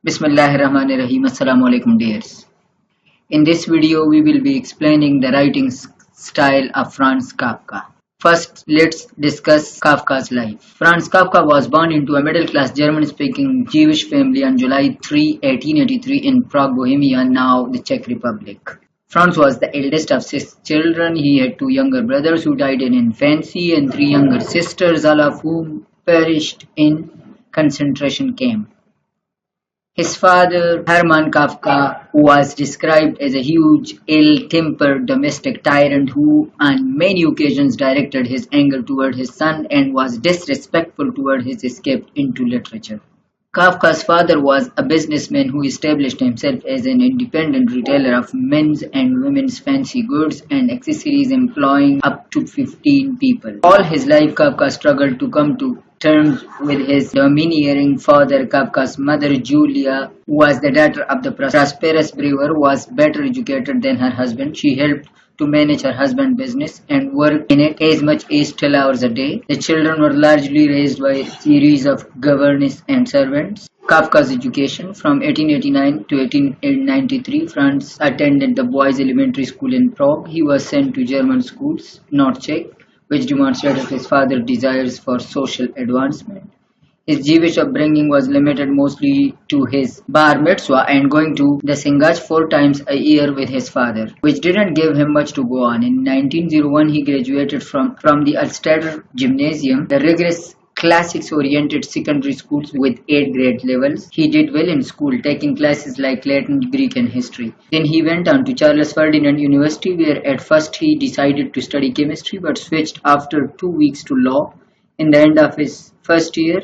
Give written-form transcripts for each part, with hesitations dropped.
Bismillahirrahmanirrahim. Assalamu alaikum dears. In this video we will be explaining the writing style of Franz Kafka. First, let's discuss Kafka's life. Franz Kafka was born into a middle-class German-speaking Jewish family on July 3, 1883 in Prague, Bohemia, now the Czech Republic. Franz was the eldest of 6 children. He had 2 younger brothers who died in infancy and 3 younger sisters, all of whom perished in concentration camp. His father, Hermann Kafka, was described as a huge, ill-tempered domestic tyrant who on many occasions directed his anger toward his son and was disrespectful toward his escape into literature. Kafka's father was a businessman who established himself as an independent retailer of men's and women's fancy goods and accessories, employing up to 15 people. All his life, Kafka struggled to come to terms with his domineering father. Kafka's mother, Julia, who was the daughter of the prosperous brewer, was better educated than her husband. She helped to manage her husband's business and work in it as much as 12 hours a day. The children were largely raised by a series of governess and servants. Kafka's education. From 1889 to 1893, Franz attended the boys' elementary school in Prague. He was sent to German schools, not Czech, which demonstrated his father's desires for social advancement. His Jewish upbringing was limited mostly to his bar mitzvah and going to the synagogue 4 times a year with his father, which didn't give him much to go on. In 1901, he graduated from the Ulster Gymnasium, the rigorous classics-oriented secondary schools with 8 grade levels. He did well in school, taking classes like Latin, Greek and history. Then he went on to Charles Ferdinand University, where at first he decided to study chemistry but switched after 2 weeks to law. In the end of his first year,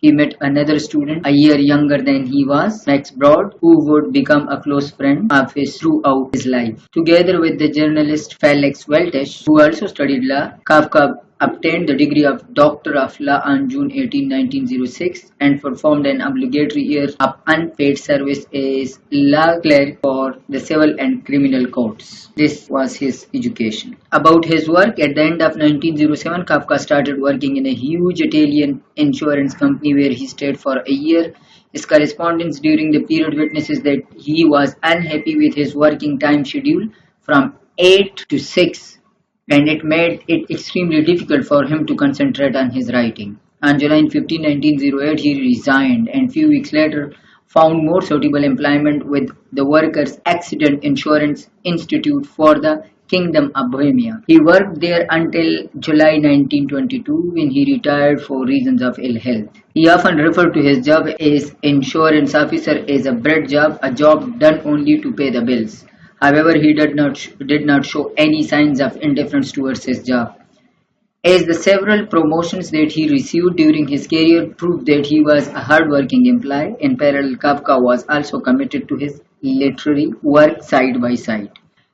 he met another student, a year younger than he was, Max Brod, who would become a close friend of his throughout his life. Together with the journalist Felix Weltisch, who also studied law, Kafka obtained the degree of Doctor of Law on June 18, 1906 and performed an obligatory year of unpaid service as law clerk for the civil and criminal courts. This was his education. About his work, at the end of 1907, Kafka started working in a huge Italian insurance company where he stayed for a year. His correspondence during the period witnesses that he was unhappy with his working time schedule from 8 to 6, and it made it extremely difficult for him to concentrate on his writing. On July 15, 1908, he resigned and few weeks later found more suitable employment with the Workers' Accident Insurance Institute for the Kingdom of Bohemia. He worked there until July 1922, when he retired for reasons of ill health. He often referred to his job as insurance officer as a bread job, a job done only to pay the bills. However, he did not show any signs of indifference towards his job, as the several promotions that he received during his career proved that he was a hard-working employee. In parallel, Kafka was also committed to his literary work side by side.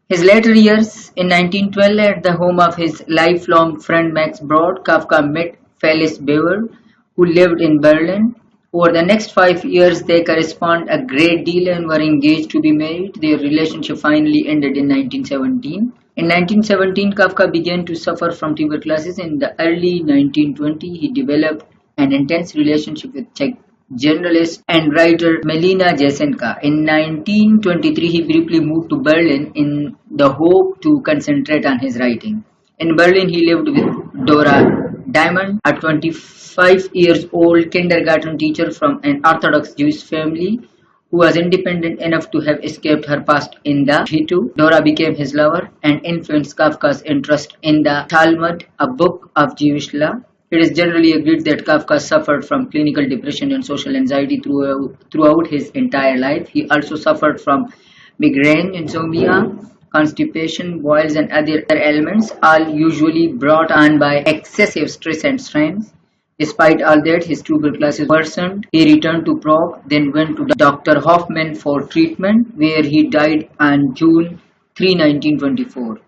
His later years, in 1912, at the home of his lifelong friend Max Brod, Kafka met Felice Bauer, who lived in Berlin. Over the next 5 years, they corresponded a great deal and were engaged to be married. Their relationship finally ended in 1917. In 1917, Kafka began to suffer from tuberculosis. In the early 1920s, he developed an intense relationship with Czech journalist and writer Melina Jasenka. In 1923, he briefly moved to Berlin in the hope to concentrate on his writing. In Berlin, he lived with Dora Diamond, a 25 years old kindergarten teacher from an Orthodox Jewish family who was independent enough to have escaped her past in the ghetto. Dora became his lover and influenced Kafka's interest in the Talmud, a book of Jewish law. It is generally agreed that Kafka suffered from clinical depression and social anxiety throughout his entire life. He also suffered from migraine, insomnia, constipation, boils and other ailments, all usually brought on by excessive stress and strain. Despite all that, his tuberculosis worsened. He returned to Prague, then went to Dr. Hoffman for treatment, where he died on June 3, 1924.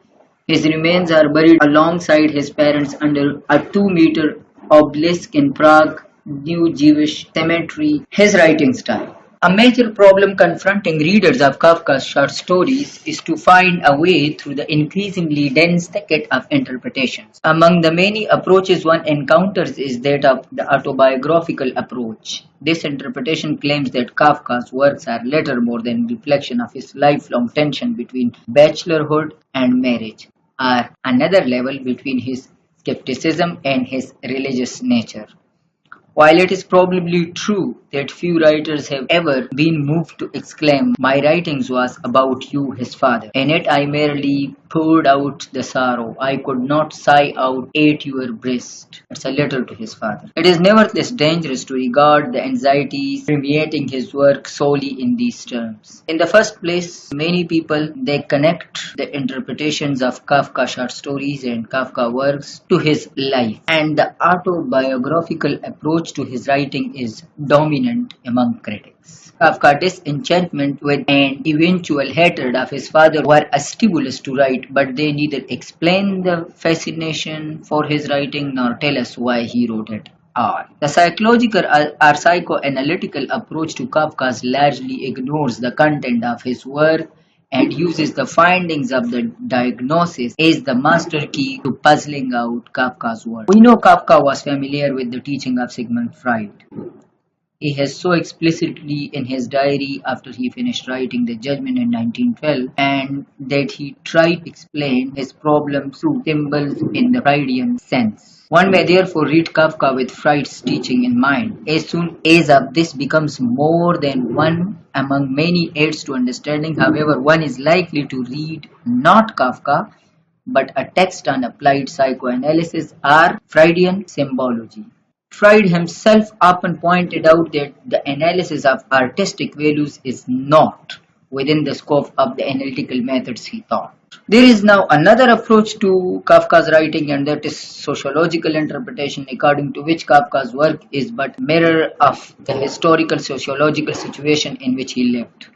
His remains are buried alongside his parents under a 2-meter obelisk in Prague New Jewish Cemetery. His writing style. A major problem confronting readers of Kafka's short stories is to find a way through the increasingly dense thicket of interpretations. Among the many approaches one encounters is that of the autobiographical approach. This interpretation claims that Kafka's works are little more than a reflection of his lifelong tension between bachelorhood and marriage, or another level between his skepticism and his religious nature. While it is probably true that few writers have ever been moved to exclaim, "My writings was about you, his father. In it I merely poured out the sorrow I could not sigh out at your breast." It's a letter to his father. It is nevertheless dangerous to regard the anxieties permeating his work solely in these terms. In the first place, many people they connect the interpretations of Kafka short stories and Kafka works to his life, and the autobiographical approach to his writing is dominant among critics. Kafka's disenchantment with and eventual hatred of his father were a stimulus to write, but they neither explain the fascination for his writing nor tell us why he wrote it all. The psychological or psychoanalytical approach to Kafka largely ignores the content of his work and uses the findings of the diagnosis as the master key to puzzling out Kafka's work. We know Kafka was familiar with the teaching of Sigmund Freud. He has so explicitly in his diary after he finished writing The Judgment in 1912 and that he tried to explain his problems through symbols in the Freudian sense. One may therefore read Kafka with Freud's teaching in mind. As soon as this becomes more than one among many aids to understanding, however, one is likely to read not Kafka but a text on applied psychoanalysis or Freudian symbology. Freud himself often pointed out that the analysis of artistic values is not within the scope of the analytical methods he taught. There is now another approach to Kafka's writing, and that is sociological interpretation, according to which Kafka's work is but mirror of the historical sociological situation in which he lived.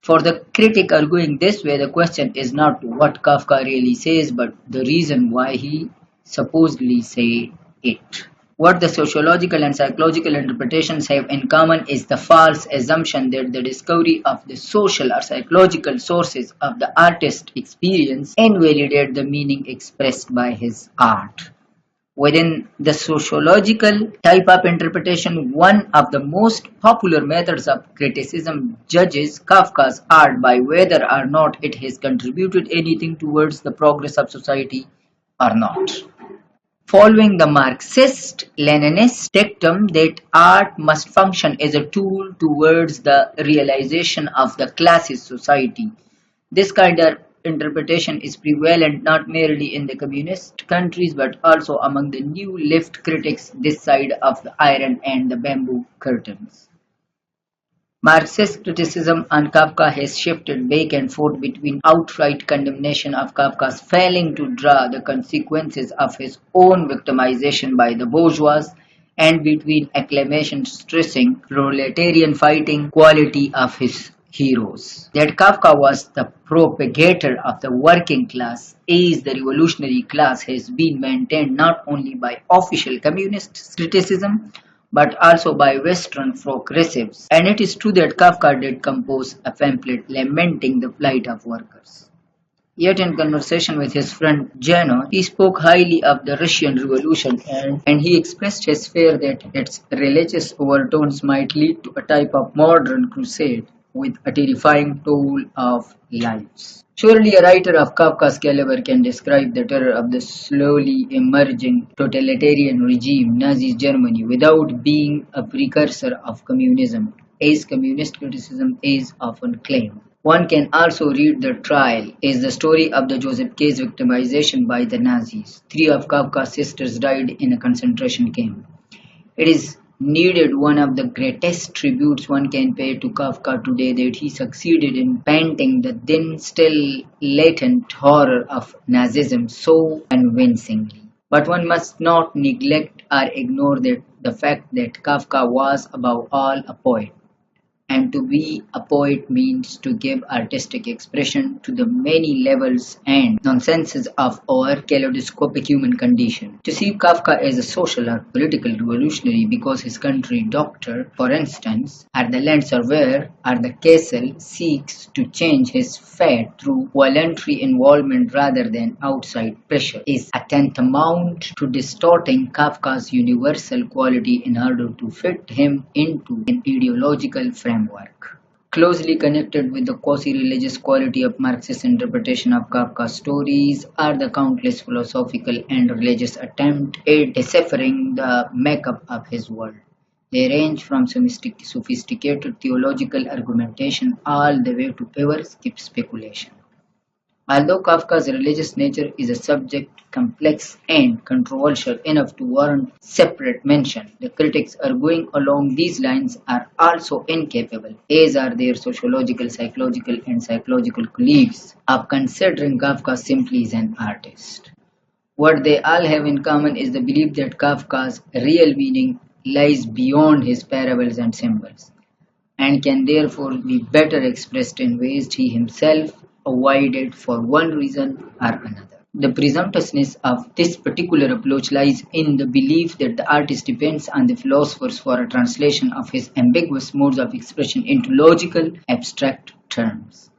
For the critic arguing this way, the question is not what Kafka really says, but the reason why he supposedly say it. What the sociological and psychological interpretations have in common is the false assumption that the discovery of the social or psychological sources of the artist's experience invalidate the meaning expressed by his art. Within the sociological type of interpretation, one of the most popular methods of criticism judges Kafka's art by whether or not it has contributed anything towards the progress of society or not. Following the Marxist-Leninist dictum that art must function as a tool towards the realization of the classist society, this kind of interpretation is prevalent not merely in the communist countries but also among the new left critics this side of the iron and the bamboo curtains. Marxist criticism on Kafka has shifted back and forth between outright condemnation of Kafka's failing to draw the consequences of his own victimization by the bourgeois and between acclamation stressing proletarian fighting quality of his heroes. That Kafka was the propagator of the working class as the revolutionary class has been maintained not only by official communist criticism but also by Western progressives. And it is true that Kafka did compose a pamphlet lamenting the plight of workers. Yet in conversation with his friend Jano, he spoke highly of the Russian Revolution and he expressed his fear that its religious overtones might lead to a type of modern crusade with a terrifying toll of lives. Surely a writer of Kafka's caliber can describe the terror of the slowly emerging totalitarian regime, Nazi Germany, without being a precursor of communism, as communist criticism is often claimed. One can also read The Trial as the story of the Joseph K's victimization by the Nazis. 3 of Kafka's sisters died in a concentration camp. It is needed one of the greatest tributes one can pay to Kafka today that he succeeded in painting the then still latent horror of Nazism so convincingly. But one must not neglect or ignore the fact that Kafka was above all a poet. And to be a poet means to give artistic expression to the many levels and nonsenses of our kaleidoscopic human condition. To see Kafka as a social or political revolutionary because his country doctor, for instance, at the land surveyor or the castle seeks to change his fate through voluntary involvement rather than outside pressure is a tantamount to distorting Kafka's universal quality in order to fit him into an ideological framework. Closely connected with the quasi-religious quality of Marxist interpretation of Kafka's stories are the countless philosophical and religious attempts at deciphering the makeup of his world. They range from sophisticated theological argumentation all the way to ever-skip speculation. Although Kafka's religious nature is a subject complex and controversial enough to warrant separate mention, the critics arguing along these lines are also incapable, as are their sociological, psychological, and psychological colleagues, of considering Kafka simply as an artist. What they all have in common is the belief that Kafka's real meaning lies beyond his parables and symbols, and can therefore be better expressed in ways he himself avoided for one reason or another. The presumptuousness of this particular approach lies in the belief that the artist depends on the philosophers for a translation of his ambiguous modes of expression into logical, abstract terms.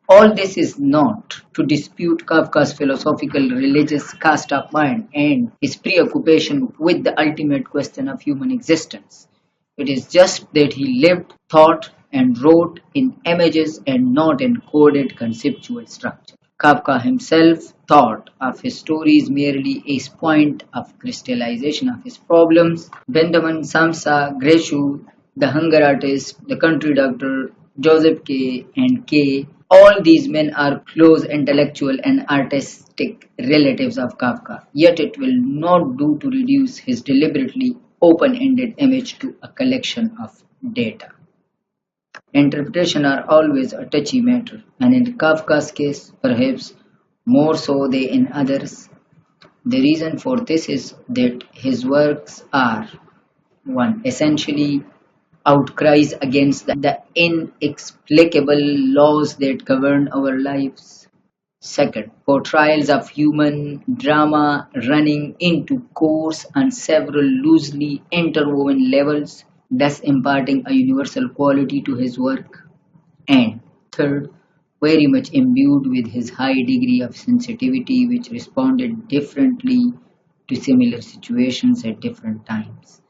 All this is not to dispute Kafka's philosophical religious cast of mind and his preoccupation with the ultimate question of human existence. It is just that he lived, thought, and wrote in images and not in coded conceptual structure. Kafka himself thought of his stories merely as point of crystallization of his problems. Benjamin Samsa, Greshu, the hunger artist, the country doctor, Joseph K. and K. All these men are close intellectual and artistic relatives of Kafka, yet it will not do to reduce his deliberately open-ended image to a collection of data. Interpretation are always a touchy matter, and in Kafka's case, perhaps more so than in others. The reason for this is that his works are 1. Essentially outcries against the inexplicable laws that govern our lives. 2. Portrayals of human drama running into course on several loosely interwoven levels, thus imparting a universal quality to his work. And 3. Very much imbued with his high degree of sensitivity, which responded differently to similar situations at different times.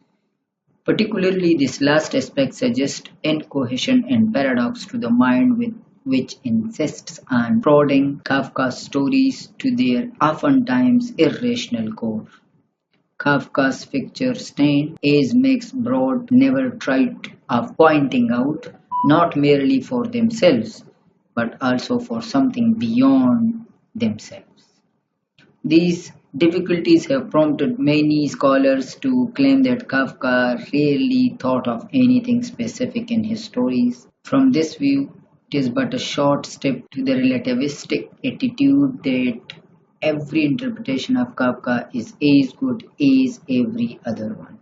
Particularly, this last aspect suggests incohesion and paradox to the mind which insists on prodding Kafka's stories to their oftentimes irrational core. Kafka's picture stand, as Max Brod never tried of pointing out, not merely for themselves, but also for something beyond themselves. These difficulties have prompted many scholars to claim that Kafka rarely thought of anything specific in his stories. From this view, it is but a short step to the relativistic attitude that every interpretation of Kafka is as good as every other one.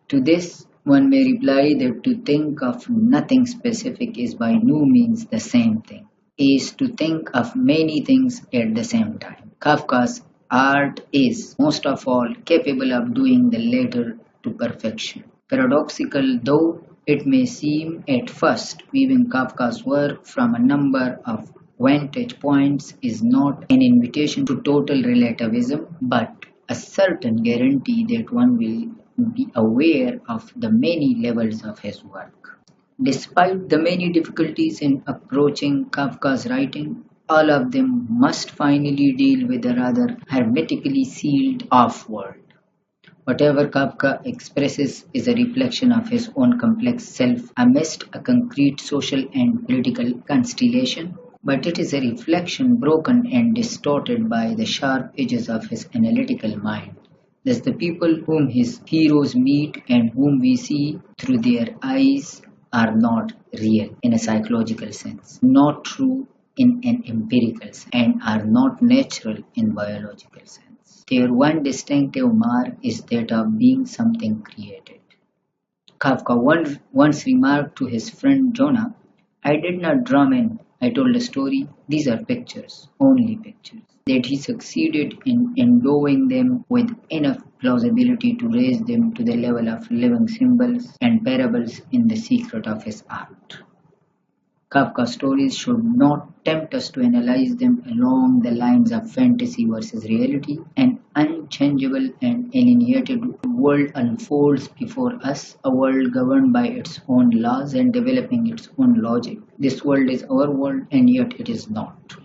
To this, one may reply that to think of nothing specific is by no means the same thing as to think of many things at the same time. Kafka's art is, most of all, capable of doing the latter to perfection. Paradoxical though it may seem at first, viewing Kafka's work from a number of vantage points is not an invitation to total relativism, but a certain guarantee that one will be aware of the many levels of his work. Despite the many difficulties in approaching Kafka's writing, all of them must finally deal with a rather hermetically sealed off world. Whatever Kafka expresses is a reflection of his own complex self amidst a concrete social and political constellation, but it is a reflection broken and distorted by the sharp edges of his analytical mind. Thus, the people whom his heroes meet and whom we see through their eyes are not real in a psychological sense, not true in an empirical sense, and are not natural in biological sense. Their one distinctive mark is that of being something created. Kafka once remarked to his friend Jonah, "I did not drum in, I told a story. These are pictures, only pictures." That he succeeded in endowing them with enough plausibility to raise them to the level of living symbols and parables in the secret of his art. Kafka's stories should not tempt us to analyze them along the lines of fantasy versus reality. An unchangeable and alienated world unfolds before us, a world governed by its own laws and developing its own logic. This world is our world, and yet it is not.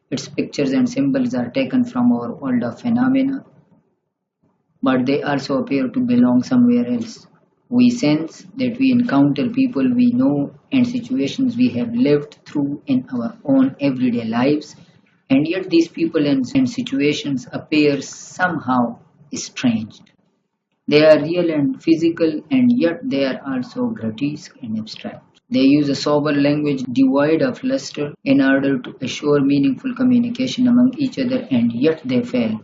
Its pictures and symbols are taken from our world of phenomena, but they also appear to belong somewhere else. We sense that we encounter people we know and situations we have lived through in our own everyday lives, and yet these people and situations appear somehow strange. They are real and physical, and yet they are also grotesque and abstract. They use a sober language devoid of luster in order to assure meaningful communication among each other, and yet they fail,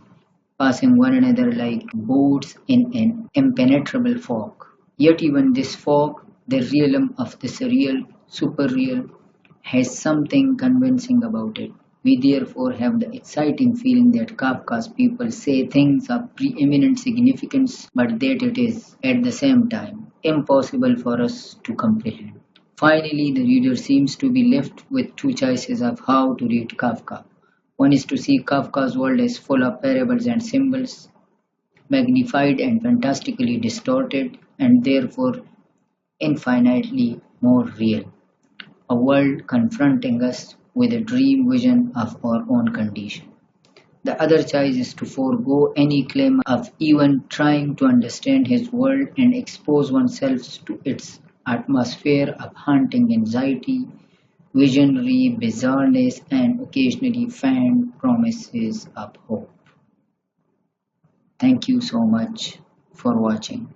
passing one another like boats in an impenetrable fog. Yet even this fog, the realm of the surreal, superreal, has something convincing about it. We therefore have the exciting feeling that Kafka's people say things of preeminent significance, but that it is, at the same time, impossible for us to comprehend. Finally, the reader seems to be left with two choices of how to read Kafka. One is to see Kafka's world as full of parables and symbols, magnified and fantastically distorted, and therefore infinitely more real. A world confronting us with a dream vision of our own condition. The other choice is to forego any claim of even trying to understand his world and expose oneself to its atmosphere of haunting anxiety, visionary bizarreness, and occasionally feigned promises of hope. Thank you so much for watching.